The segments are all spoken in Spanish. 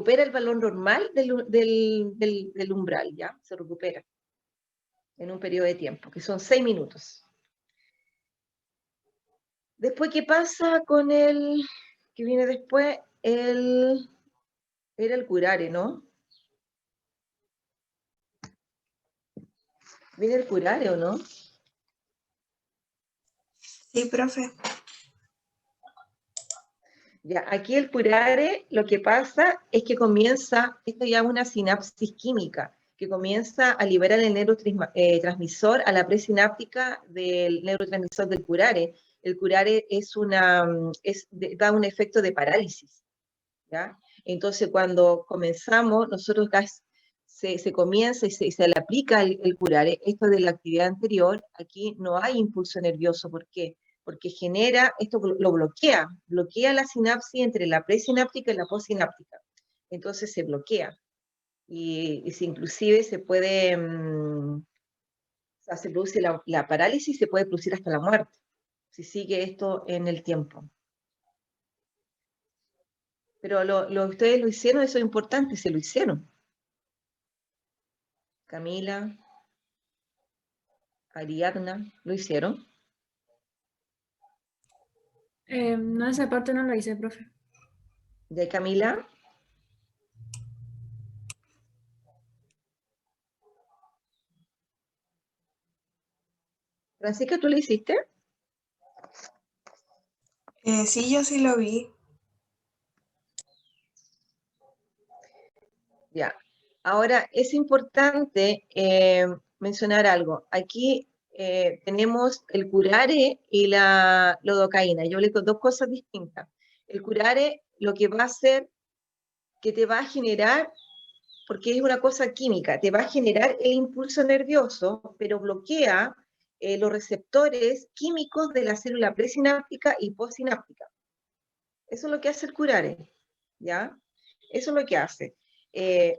recupera el valor normal del umbral, ¿ya? Se recupera en un periodo de tiempo, que son 6 minutos. Después, ¿qué pasa con el que viene después? Era el curare, ¿no? ¿Viene el curare o no? Sí, profe. Ya, aquí el curare, lo que pasa es que comienza, esto ya es una sinapsis química, que comienza a liberar el neurotransmisor a la presináptica del neurotransmisor del curare. El curare da un efecto de parálisis, ¿ya? Entonces, cuando comenzamos, nosotros se comienza y se le aplica el curare, esto de la actividad anterior, aquí no hay impulso nervioso. ¿Por qué? Porque genera, esto lo bloquea la sinapsis entre la presináptica y la postsináptica. Entonces se bloquea. Y inclusive se puede, o sea, se produce la parálisis, se puede producir hasta la muerte, si sigue esto en el tiempo. Pero ustedes lo hicieron, eso es importante, se lo hicieron. Camila, Ariadna, ¿lo hicieron? No, esa parte no la hice, profe. ¿De Camila? Francisca, ¿tú lo hiciste? Sí, yo sí lo vi. Ya. Ahora, es importante mencionar algo. Aquí tenemos el curare y la lidocaína. Yo le digo dos cosas distintas. El curare lo que va a hacer, que te va a generar, porque es una cosa química, te va a generar el impulso nervioso, pero bloquea los receptores químicos de la célula presináptica y postsináptica. Eso es lo que hace el curare, ¿ya? Eso es lo que hace.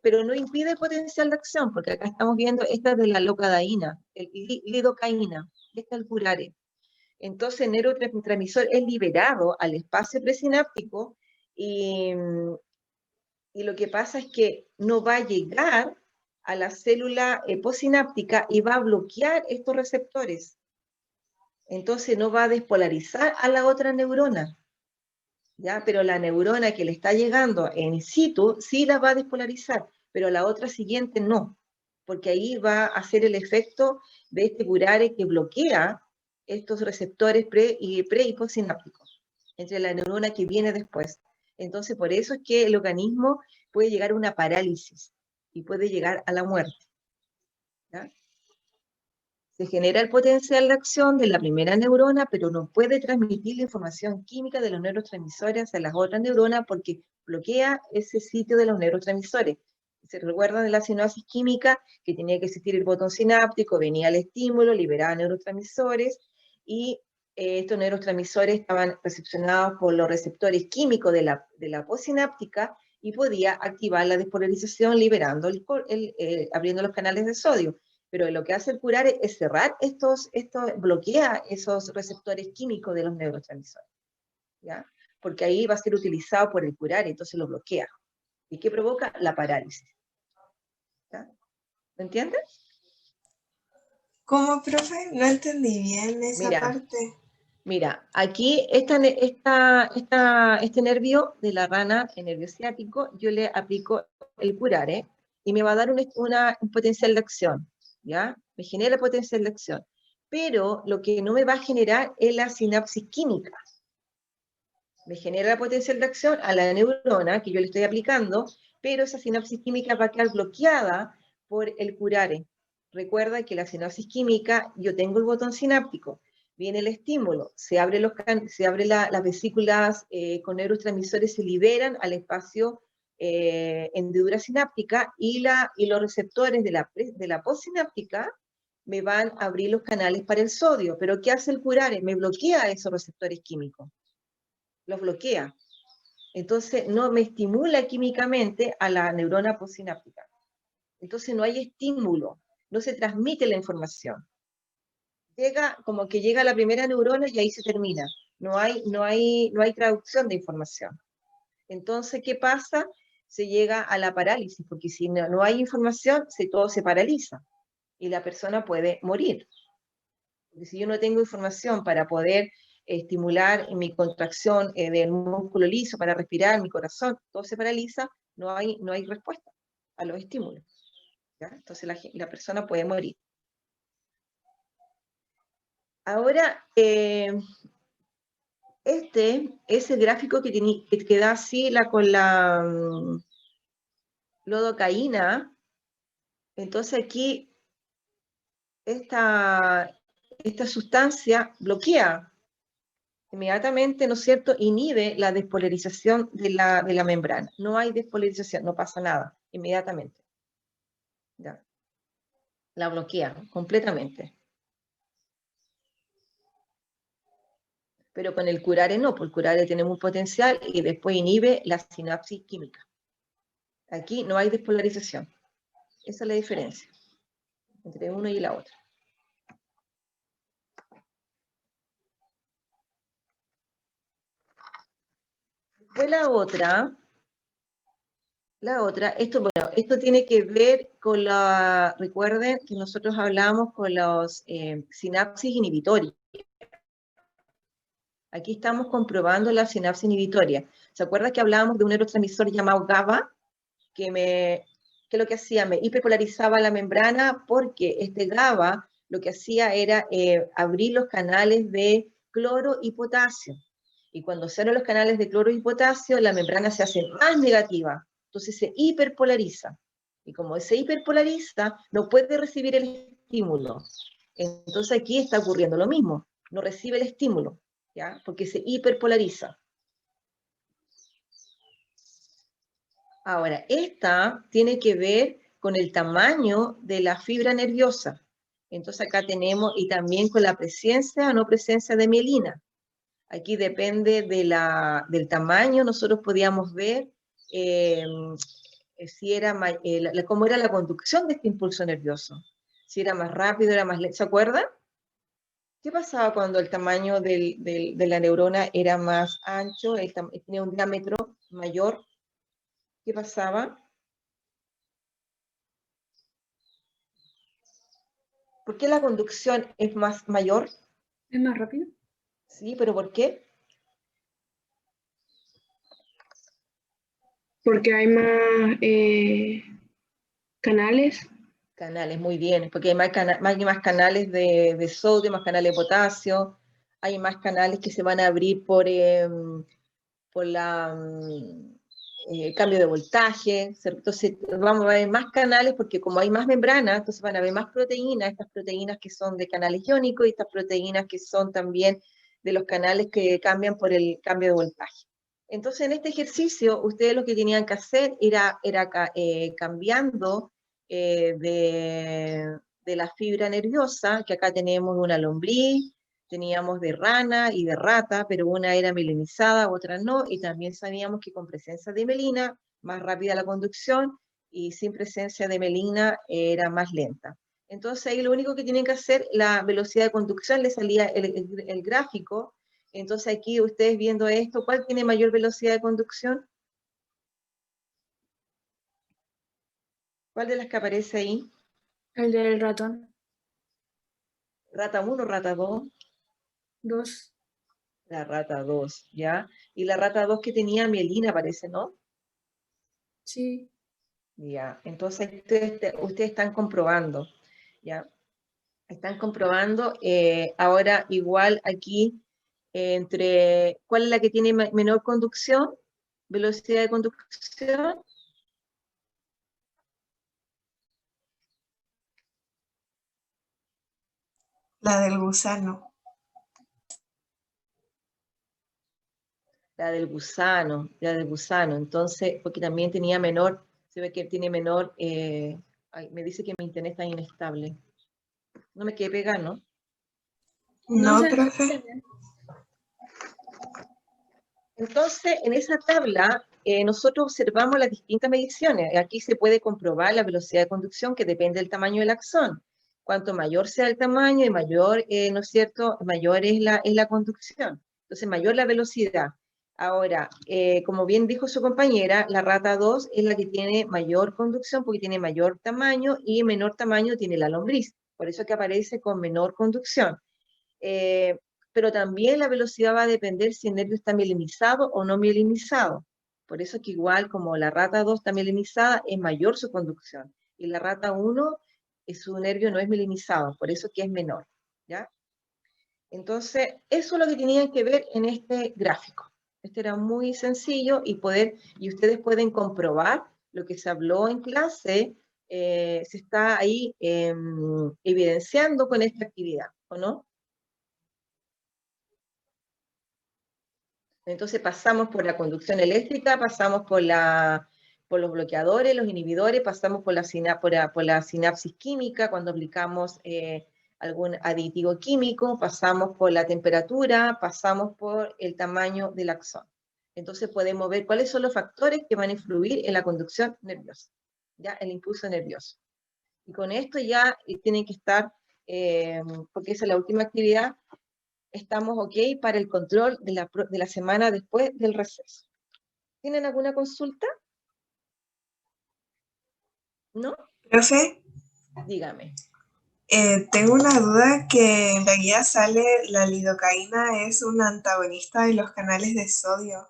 Pero no impide el potencial de acción, porque acá estamos viendo, esta es de la locadaína, lidocaína, esta es el curare. Entonces, el neurotransmisor es liberado al espacio presináptico y lo que pasa es que no va a llegar a la célula postsináptica y va a bloquear estos receptores. Entonces, no va a despolarizar a la otra neurona. ¿Ya? Pero la neurona que le está llegando in situ sí la va a despolarizar, pero la otra siguiente no, porque ahí va a hacer el efecto de este curare que bloquea estos receptores pre y postsinápticos entre la neurona que viene después. Entonces, por eso es que el organismo puede llegar a una parálisis y puede llegar a la muerte. ¿Ya? Se genera el potencial de acción de la primera neurona, pero no puede transmitir la información química de los neurotransmisores a las otras neuronas porque bloquea ese sitio de los neurotransmisores. Se recuerdan de la sinapsis química que tenía que existir el botón sináptico, venía el estímulo, liberaba neurotransmisores y estos neurotransmisores estaban recepcionados por los receptores químicos de la postsináptica y podía activar la despolarización liberando abriendo los canales de sodio. Pero lo que hace el curare es cerrar bloquea esos receptores químicos de los neurotransmisores, ¿ya? Porque ahí va a ser utilizado por el curare, entonces lo bloquea. ¿Y qué provoca? La parálisis. ¿Ya? ¿Me entiendes? ¿Cómo, profe? No entendí bien esa parte. Mira, aquí este nervio de la rana, el nervio ciático, yo le aplico el curare y me va a dar un potencial de acción. ¿Ya? Me genera potencial de acción. Pero lo que no me va a generar es la sinapsis química. Me genera la potencial de acción a la neurona que yo le estoy aplicando, pero esa sinapsis química va a quedar bloqueada por el curare. Recuerda que la sinapsis química, yo tengo el botón sináptico, viene el estímulo, se abre las vesículas con neurotransmisores, se liberan al espacio hendidura sináptica y los receptores de la postsináptica me van a abrir los canales para el sodio. Pero ¿qué hace el curare? Me bloquea esos receptores químicos, los bloquea. Entonces no me estimula químicamente a la neurona postsináptica. Entonces no hay estímulo, no se transmite la información. Como que llega a la primera neurona y ahí se termina. No hay traducción de información. Entonces, ¿qué pasa? se llega a la parálisis, porque si no hay información, todo se paraliza y la persona puede morir. Porque si yo no tengo información para poder estimular mi contracción del músculo liso para respirar, mi corazón, todo se paraliza, no hay respuesta a los estímulos, ¿ya? Entonces la persona puede morir. Ahora, este es el gráfico que da así con la lidocaína. Entonces aquí esta sustancia bloquea inmediatamente, ¿no es cierto?, inhibe la despolarización de la membrana. No hay despolarización, no pasa nada, inmediatamente. ¿Ya? La bloquea completamente. Pero con el curare no, porque el curare tenemos un potencial y después inhibe la sinapsis química. Aquí no hay despolarización. Esa es la diferencia entre uno y la otra. Después esto tiene que ver con recuerden que nosotros hablamos con los sinapsis inhibitorias. Aquí estamos comprobando la sinapsis inhibitoria. ¿Se acuerdan que hablábamos de un neurotransmisor llamado GABA? Que lo que hacía, me hiperpolarizaba la membrana, porque este GABA lo que hacía era abrir los canales de cloro y potasio. Y cuando se abren los canales de cloro y potasio, la membrana se hace más negativa. Entonces se hiperpolariza. Y como se hiperpolariza, no puede recibir el estímulo. Entonces aquí está ocurriendo lo mismo. No recibe el estímulo, ¿ya? Porque se hiperpolariza. Ahora, esta tiene que ver con el tamaño de la fibra nerviosa. Entonces acá tenemos, y también con la presencia o no presencia de mielina. Aquí depende del tamaño, nosotros podíamos ver si era cómo era la conducción de este impulso nervioso. Si era más rápido, era más lento. ¿Se acuerdan? ¿Qué pasaba cuando el tamaño de la neurona era más ancho, tenía un diámetro mayor? ¿Qué pasaba? ¿Por qué la conducción es mayor? ¿Es más rápido? Sí, pero ¿por qué? Porque hay más canales. Canales, muy bien, porque hay más canales de sodio, más canales de potasio, hay más canales que se van a abrir por la cambio de voltaje, ¿cierto? Entonces vamos a ver más canales porque como hay más membranas, entonces van a haber más proteínas, estas proteínas que son de canales iónicos y estas proteínas que son también de los canales que cambian por el cambio de voltaje. Entonces en este ejercicio ustedes lo que tenían que hacer era cambiando de la fibra nerviosa, que acá tenemos una lombriz, teníamos de rana y de rata, pero una era melinizada, otra no, y también sabíamos que con presencia de melina, más rápida la conducción, y sin presencia de melina era más lenta. Entonces ahí lo único que tienen que hacer, la velocidad de conducción, le salía el gráfico. Entonces aquí ustedes viendo esto, ¿cuál tiene mayor velocidad de conducción? ¿Cuál de las que aparece ahí? El del ratón. ¿Rata 1 o rata 2? 2. La rata 2, ¿ya? Y la rata 2 que tenía mielina parece, ¿no? Sí. Ya, entonces ustedes están comprobando, ¿ya? Están comprobando, ahora igual aquí, ¿cuál es la que tiene menor conducción? Velocidad de conducción. La del gusano. La del gusano, entonces, porque también tenía menor, se ve que tiene menor, me dice que mi internet está inestable. No me quedé pegada, ¿no? No, sé. profe. Entonces, en esa tabla, nosotros observamos las distintas mediciones. Aquí se puede comprobar la velocidad de conducción que depende del tamaño del axón. Cuanto mayor sea el tamaño y mayor, ¿no es cierto?, mayor es la conducción. Entonces, mayor la velocidad. Ahora, como bien dijo su compañera, la rata 2 es la que tiene mayor conducción porque tiene mayor tamaño y menor tamaño tiene la lombriz. Por eso es que aparece con menor conducción. Pero también la velocidad va a depender si el nervio está mielinizado o no mielinizado. Por eso es que igual como la rata 2 está mielinizada, es mayor su conducción. Y la rata 1, su nervio no es mielinizado, por eso es que es menor. ¿Ya? Entonces, eso es lo que tenían que ver en este gráfico. Este era muy sencillo y ustedes pueden comprobar lo que se habló en clase, se está ahí evidenciando con esta actividad, ¿o no? Entonces pasamos por la conducción eléctrica, pasamos por los bloqueadores, los inhibidores, pasamos por la sinapsis química cuando aplicamos algún aditivo químico, pasamos por la temperatura, pasamos por el tamaño del axón. Entonces podemos ver cuáles son los factores que van a influir en la conducción nerviosa, ¿ya? El impulso nervioso. Y con esto ya tienen que estar, porque esa es la última actividad, estamos ok para el control de la semana después del receso. ¿Tienen alguna consulta? ¿No? Profe, Dígame. tengo una duda que en la guía sale la lidocaína es un antagonista de los canales de sodio,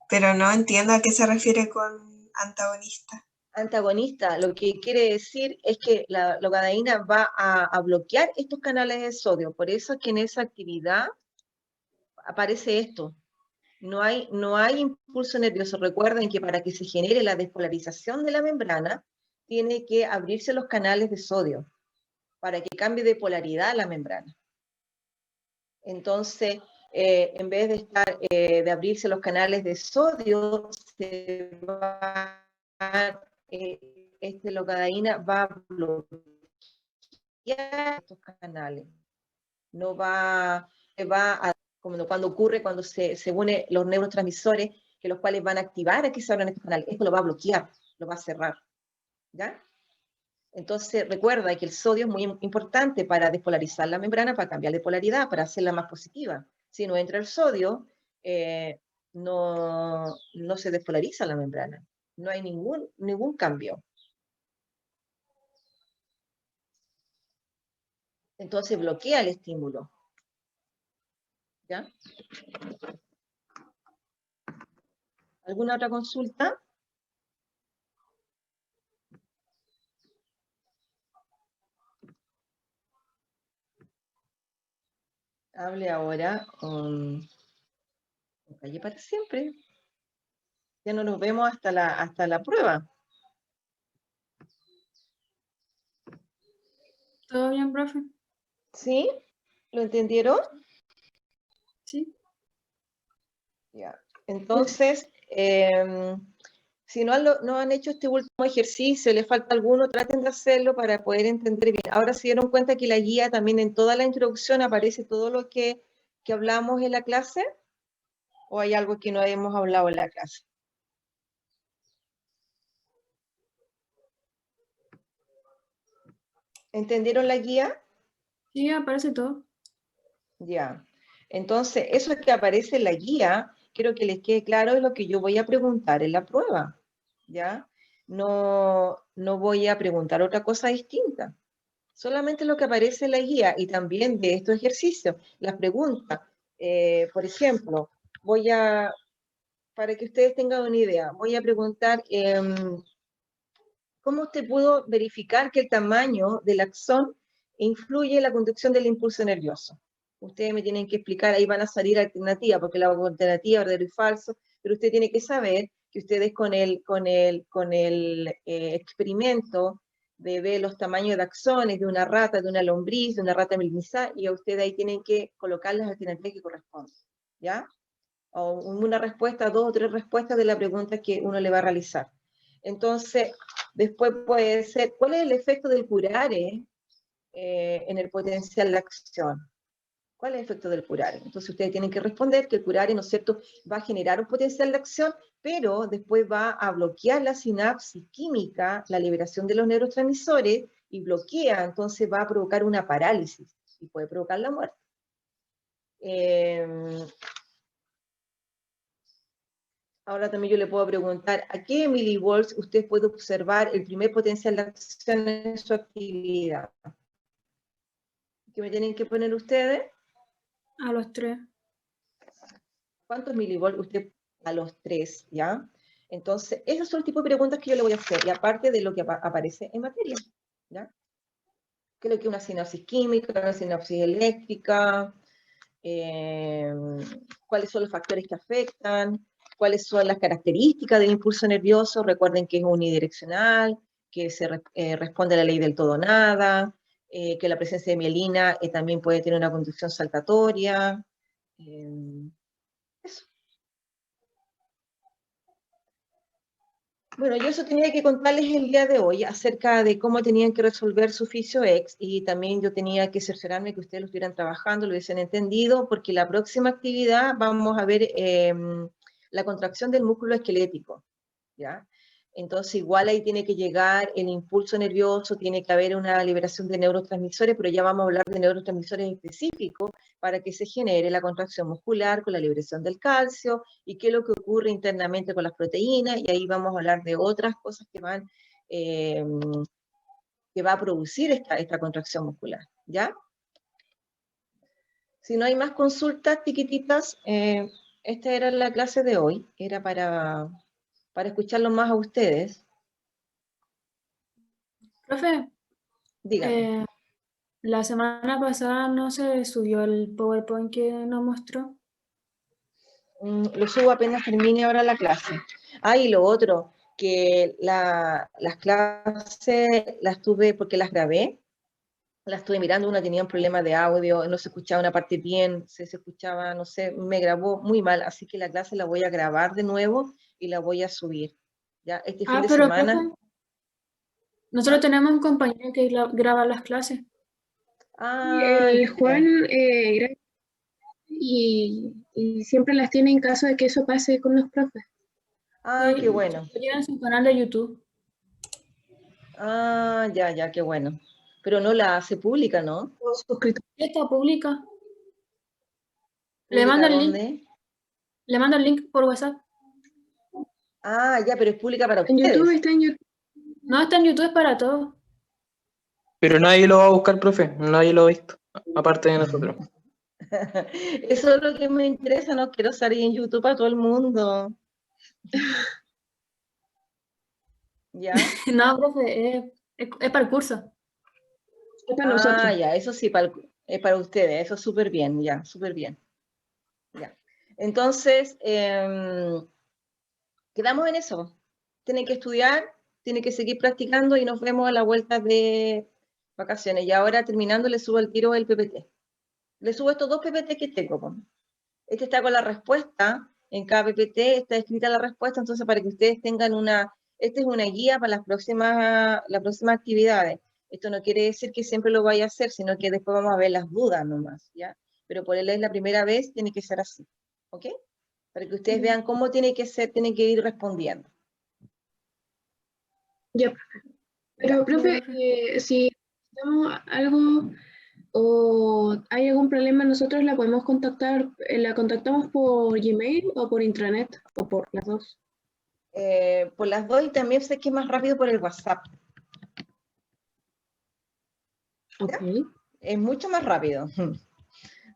pero no entiendo a qué se refiere con antagonista. Antagonista, lo que quiere decir es que la logodaína va a bloquear estos canales de sodio. Por eso es que en esa actividad aparece esto. No hay impulso nervioso. Recuerden que para que se genere la despolarización de la membrana, tiene que abrirse los canales de sodio para que cambie de polaridad la membrana. Entonces, en vez de abrirse los canales de sodio, locadaína va a bloquear estos canales. No va a, como cuando ocurre cuando se unen los neurotransmisores, que los cuales van a activar a que se abran estos canales. Esto lo va a bloquear, lo va a cerrar. ¿Ya? Entonces, recuerda que el sodio es muy importante para despolarizar la membrana, para cambiar de polaridad, para hacerla más positiva. Si no entra el sodio, no se despolariza la membrana. No hay ningún cambio. Entonces bloquea el estímulo. ¿Ya? ¿Alguna otra consulta? Hable ahora con Calle para siempre. Ya no nos vemos hasta la prueba. ¿Todo bien, profe? ¿Sí? ¿Lo entendieron? Sí. Ya. Entonces, si no han hecho este último ejercicio, les falta alguno, traten de hacerlo para poder entender bien. Ahora se dieron cuenta que la guía también en toda la introducción aparece todo lo que hablamos en la clase, o hay algo que no hemos hablado en la clase. ¿Entendieron la guía? Sí, aparece todo. Ya. Entonces, eso es que aparece en la guía, quiero que les quede claro es lo que yo voy a preguntar en la prueba, ¿ya? No voy a preguntar otra cosa distinta. Solamente lo que aparece en la guía y también de estos ejercicios. Las preguntas, por ejemplo, para que ustedes tengan una idea, voy a preguntar, ¿cómo usted pudo verificar que el tamaño del axón influye en la conducción del impulso nervioso? Ustedes me tienen que explicar, ahí van a salir alternativas, porque la alternativa, verdadero y falso, pero usted tiene que saber que ustedes con el experimento de ver los tamaños de axones de una rata, de una lombriz, de una rata melinizada, y a ustedes ahí tienen que colocar las alternativas que corresponden, ¿ya? O una respuesta, 2 o 3 respuestas de la pregunta que uno le va a realizar. Entonces, después puede ser, ¿cuál es el efecto del curare en el potencial de acción? ¿Cuál es el efecto del curare? Entonces ustedes tienen que responder que el curare, ¿no es cierto?, va a generar un potencial de acción, pero después va a bloquear la sinapsis química, la liberación de los neurotransmisores, y bloquea, entonces va a provocar una parálisis, y puede provocar la muerte. Ahora también yo le puedo preguntar, ¿a qué milivolts usted puede observar el primer potencial de acción en su actividad? ¿Qué me tienen que poner ustedes? A los 3. ¿Cuántos milivolts usted a los 3, ya? Entonces, esos son el tipo de preguntas que yo le voy a hacer, y aparte de lo que aparece en materia, ¿ya? ¿Qué es lo que es una sinapsis química, una sinapsis eléctrica? ¿Cuáles son los factores que afectan? ¿Cuáles son las características del impulso nervioso? Recuerden que es unidireccional, que responde a la ley del todo o nada, que la presencia de mielina también puede tener una conducción saltatoria. Eso. Bueno, yo eso tenía que contarles el día de hoy acerca de cómo tenían que resolver su fisio X, y también yo tenía que cerciorarme que ustedes lo estuvieran trabajando, lo hubiesen entendido, porque la próxima actividad vamos a ver la contracción del músculo esquelético, ¿ya? Entonces igual ahí tiene que llegar el impulso nervioso, tiene que haber una liberación de neurotransmisores, pero ya vamos a hablar de neurotransmisores específicos para que se genere la contracción muscular con la liberación del calcio y qué es lo que ocurre internamente con las proteínas, y ahí vamos a hablar de otras cosas que van, que va a producir esta contracción muscular, ¿ya? Si no hay más consultas chiquititas, esta era la clase de hoy, era para escucharlo más a ustedes. Profe, Díganme. la semana pasada no se subió el PowerPoint que nos mostró. Lo subo apenas termine ahora la clase. Y lo otro, que las clases las tuve porque las grabé, las estuve mirando, una tenía un problema de audio, no se escuchaba una parte bien, se escuchaba, no sé, me grabó muy mal, así que la clase la voy a grabar de nuevo y la voy a subir. Ya, este fin de Pero semana. profe, nosotros tenemos un compañero que graba las clases. El Ya. Juan y siempre las tiene en caso de que eso pase con los profes. Qué bueno. Tiene su canal de YouTube. Ya, qué bueno. Pero no la hace pública, ¿no? Los suscriptores. Está pública. Le ¿Pública mando el dónde? link. Le mando el link por WhatsApp. Ya, pero es pública para En ustedes. YouTube está en YouTube. No, está en YouTube, es para todos. Pero nadie lo va a buscar, profe, nadie lo ha visto, aparte de nosotros. Eso es lo que me interesa, no quiero salir en YouTube a todo el mundo. ¿Ya? No, profe, es para el curso. Es para nosotros. Ya, eso sí, es para ustedes, eso súper bien, ya, súper bien. Ya. Entonces, quedamos en eso. Tienen que estudiar, tienen que seguir practicando y nos vemos a la vuelta de vacaciones. Y ahora, terminando, le subo al tiro el PPT. Le subo estos 2 PPT que tengo. Po. Este está con la respuesta, en cada PPT está escrita la respuesta, entonces para que ustedes tengan esta es una guía para las próximas actividades. Esto no quiere decir que siempre lo vaya a hacer, sino que después vamos a ver las dudas nomás, ¿ya? Pero por él es la primera vez, tiene que ser así, ¿ok? Para que ustedes vean cómo tiene que ser, tienen que ir respondiendo. Ya, profe. Pero, profe, si necesitamos algo o hay algún problema, nosotros la podemos contactar, la contactamos por Gmail o por intranet o por las dos. Por las dos, y también sé que es más rápido por el WhatsApp. Ok. Es mucho más rápido.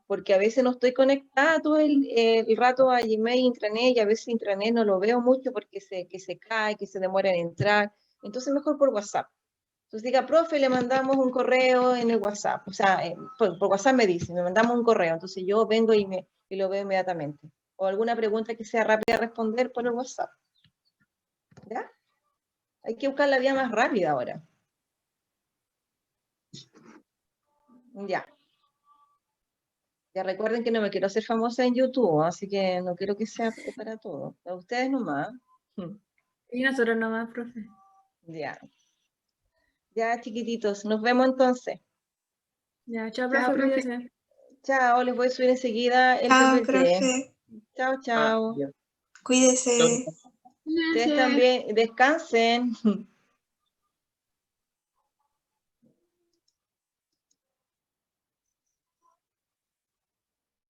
Porque a veces no estoy conectada todo el rato a Gmail, intranet, y a veces intranet no lo veo mucho porque que se cae, que se demora en entrar. Entonces mejor por WhatsApp. Entonces diga, profe, le mandamos un correo en el WhatsApp. O sea, por WhatsApp me dice, me mandamos un correo. Entonces yo vengo y lo veo inmediatamente. O alguna pregunta que sea rápida de responder por el WhatsApp. ¿Ya? Hay que buscar la vía más rápida ahora. Ya. Ya recuerden que no me quiero hacer famosa en YouTube, así que no quiero que sea para todo. Para ustedes nomás. Y nosotros nomás, profe. Ya. Ya, chiquititos. Nos vemos entonces. Ya, chao, Chao, profe, profe. cuídese. Chao, les voy a subir enseguida el Chao, PPT. profe. Chao. Ya. Cuídese. Ustedes también descansen.